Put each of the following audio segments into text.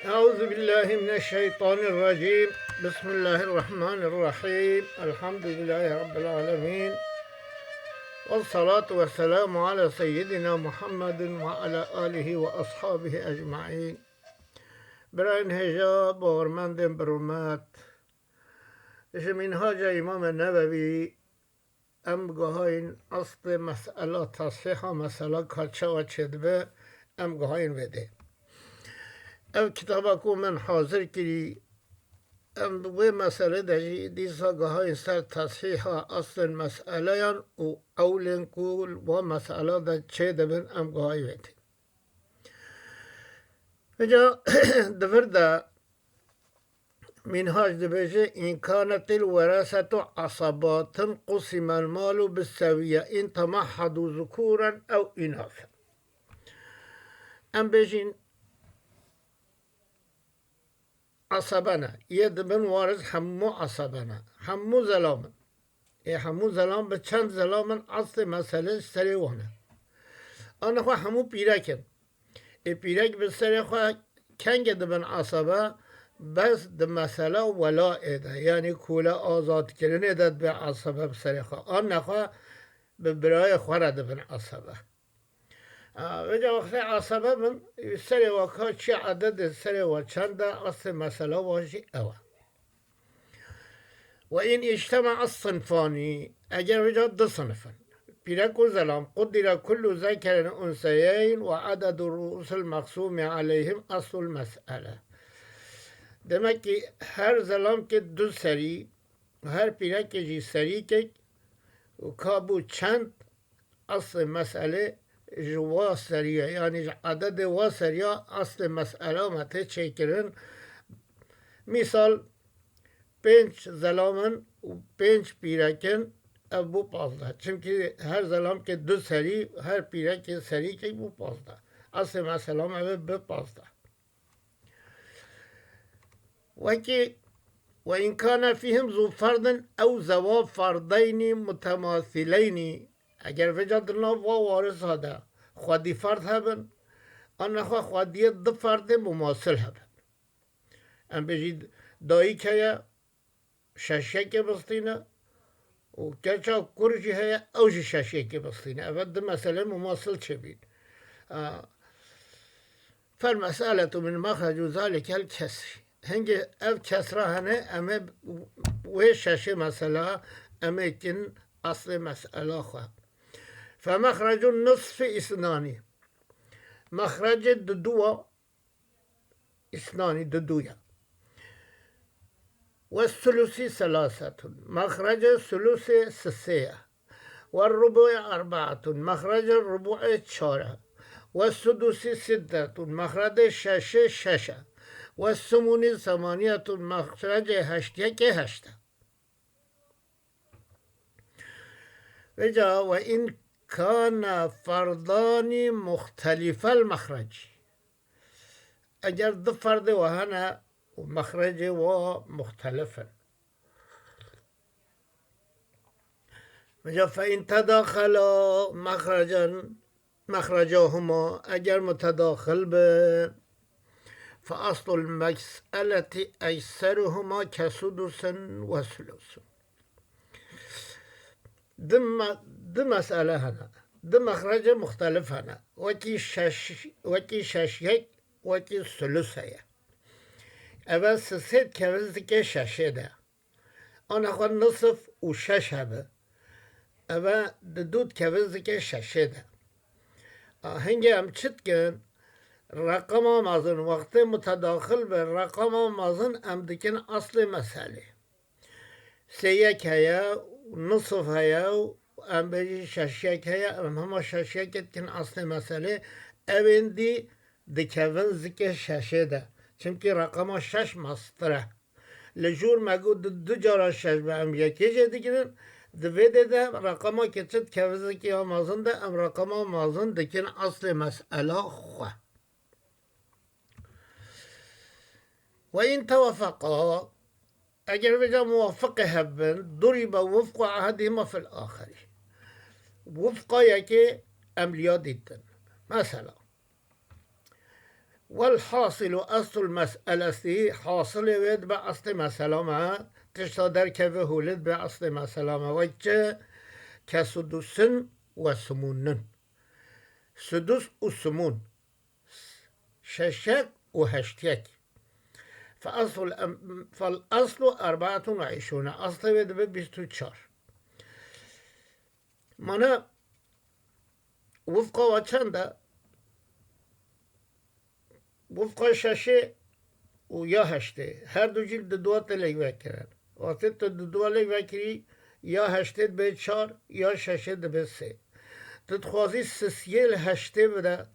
أعوذ بالله من الشيطان الرجيم. بسم الله الرحمن الرحيم. الحمد لله رب العالمين، والصلاة والسلام على سيدنا محمد وعلى آله وأصحابه أجمعين. برای هجاب باورمند برومت منهاج امام نووی ام گاهاین اصل مسئله تصحیح مسئله کچه و چدبه ام گاهاین وده او کتابکو من حاضر کری ام دوی مسئله دهی دیسا گاهاین سر تصحیح اصل مسئله یان و اولین کول و مسئله ده چه دبن ام گاهاین وده اینجا دفرده منهاج دبجه إن كانت الوراثة عصبات قسم المال بالسوية إن تمحضوا ذكورا أو إناثا. أم بجين عصبنا يد من وارث حمو عصبنا حمو زلاما حمو زلام به چند زلاما اصل مسئله سری وانه آنه خواه حمو پیرکن پیرک به سری خواه کنگ دبن عصبه بس ده مسئله ولاء ده یعنی کوله آزاد کردن ده به عصبه بسری خواه آن نخواه به برای خواه ده بن عصبه وجه وقت عصبه من سری وکا چی عدد سری و چند ده اصل مسئله واجی اوه و این اجتماع الصنفانی اگر وجه ده صنفن پیرک و زلام قدر كل ذکر انسیین و عدد رؤوس المقسوم علیهم اصل المسئله. demek ki her zaman ki dü seri her pirek ki seri ki kabu çend aslı mesele jwa seriye yani adet va seriye aslı mesele mete çekirin misal 5 zalamın 5 pirekin bu fazla çünkü her zaman ki dü seri her pirek ki seri ki bu fazla aslı mesele bu fazla وإن كان فيهم ذو فرد أو ذو فردين متماثلين اگر وجد الله و وارث هذا خودی فرد هبن آن خودی دو فرد مماثل هبن ام بجید دایی که ششه که بستینه و کچا کرجی هیا اوج ششه که بستینه اول دو مسئله مماثل چه بید فالمسألة من مخرج ذلك الكسر هنگه اف کسره هنه امه و ششه مسئله امه کن اصل مسئله خواه فمخرج النصف اثنانی مخرج دو اثنانی دویا والثلثي ثلاثة مخرج الثلث سسية والربع أربعة مخرج الربع چاره والسدس ستة مخرج ششه ششه و سمونی ثمانیت مخرج هشتیه که هشته و این کان فردان مختلف المخرج اگر دو فرد و هنه مخرج و مختلفن فإن تداخلا مخرجاهما اگر متداخل به فأصل المسألة أيسرهما كسدس وثلث دو مسألة هنا دو مخرج مختلف هنا وكي ششيك وكي ثلث هيا اول سسيد كوزد که ششه ده آن اخوان نصف و شش هبه اول دود كوزد که ششه ده هنگه هم چید کن رقم آمازن وقت متداخل به رقم آمازن امدکن اصل مسئله سیک هیا نصف هیا و ام بجی ششیک هیا ام همه ششیک کن اصل مسئله اویندی دکون زکه ششه ده چونکه رقم شش مستره لجور مگو دو جارا شش به ام یکی جه دیگرن دویده ده رقم که چید کون زکی آمازن ده ام رقم آمازن دکن اصل مسئله خواه وإن توافقا اگر وجا موافق هبن ضرب وفق عهدهما في الآخر وفقا یکی املیا دیدن مثلا والحاصل أصل المسألة حاصل ويد بأصل مسألة ما تشتادر كيف هولد بأصل مسألة ما وجه كسدس وسمون سدس وسمون ششك وهشتك فالأصل 24 أصل ويد بستوشار مانا وفق وچنده وفق ششه و یا هشته هر دو جیل دو تلیگ وکرن وقتی تو دو لیگ وکری یا هشته به 4 یا ششه به 3 تتخوازی سسیل هشته بده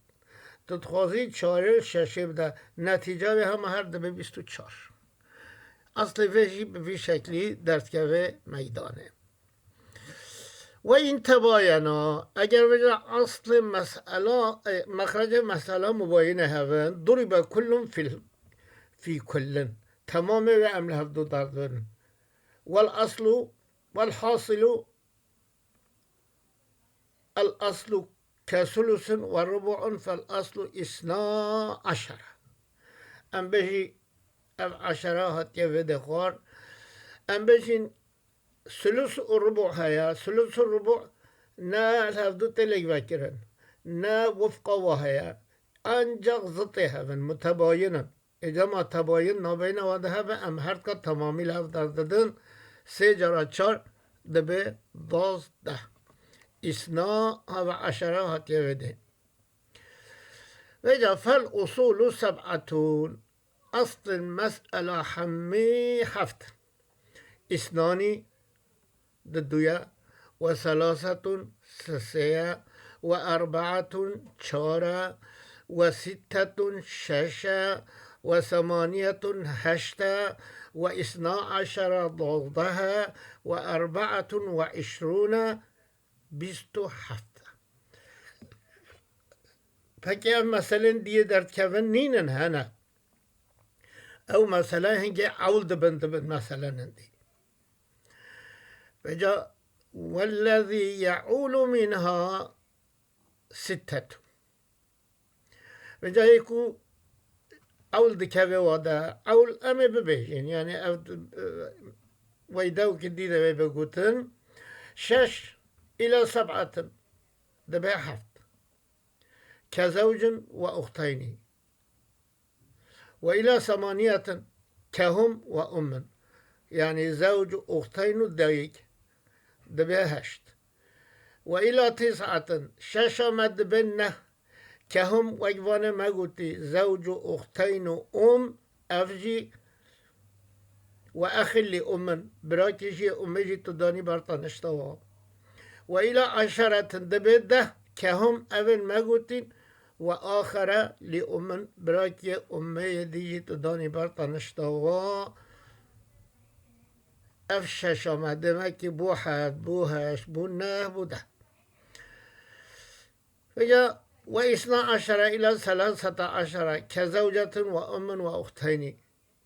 تتخوازی 4 ششه بده نتیجه به هم هر به 24 اصل ویجی به شکلی درتکوه میدانه و این تباینا اگر وجه اصل مسئله مخرج مسئله مباینه هون ضرب كل في كل تمام و عمل هفدو دردن والأصل والحاصل الأصل كثلث وربع فالأصل 12 ام بجي 10 هاتيه ودخار ام بجي ثلث الربع هيا ثلث الربع نا الهفدو تلك وكرن نا وفق وهيا انجق زطيها من متباينا اذا ما تباين نابين وده ام هر کا تمامی لفظ دردن 3 جرا 4 دبه 12 12 هاتيه وده وجا فالأصول 7 أصل المسألة حمي حفت 2 ضدويا و3 سسيا و4 4 و6 6 و8 8 و12 12 و24 27 فكي مثلا دي درد كفن نينن هنا او مثلا هنجي عول دبن مثلا دي فجاء والذي يعول منها 6 فجاء يكو عول دكاوي وادا عول امي ببيجين يعني ويداو كديدة بيبقوتن 6 إلى 7 دبي حفت كزوج وأختين وإلى 8 كهم وأم يعني زوج أختين دقيق دبي 8 وإلى 9 6 مد بنه كهم وجوان ما قلتي زوج أختين أفجي وأخ لأم براكشي أمجي تداني برطانشتوا وإلى 10 دبده كهم أبن ما قلتي وآخر لأم براكي أمي ديجي تداني برطانشتوا أفشش ما دمكي بوحد بوهش بونه بوده فجاء 12 إلى 13 كزوجة وأم وأختين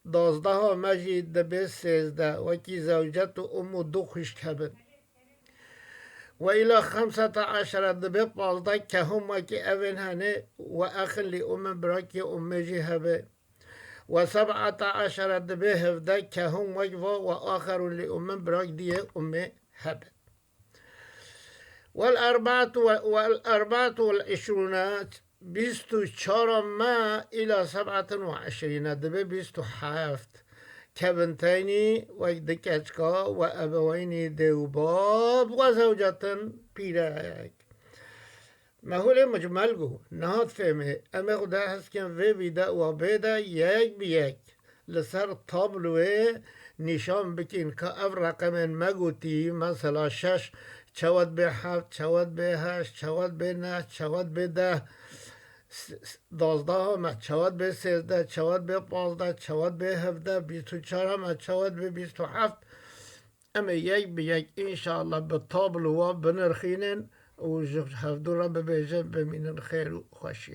12 مجيد دبي 13 وكي زوجة أم دوخش كبن وإلى 15 دبي 15 كهم وكي أبن هني وأخ لأم براكي أم جهبه و17 دبي 17 كهم وجوا وآخر لأم براك دي أم هبه والأربعة والعشرون 24 ما إلى 27 دبي 27 كبنتين ودكتشكا وأبوين دوباب وزوجة بيراك ما هو مجمل جو نهاد فهمه أما خدا هست كن في بيدا وبيدا يك بيك لسر طابلوه نشان بكين كأف رقم مگوتي مثلا 6 چود به 7 چود به 8 چود به 9 چود به 10 12 هم چود به 13 چود به 15 چود به 17 24 هم چود به 27 اما یک به یک انشاءالله به طابل و بنرخینن و هفدو را ببیجن بمینن خیر و خوشی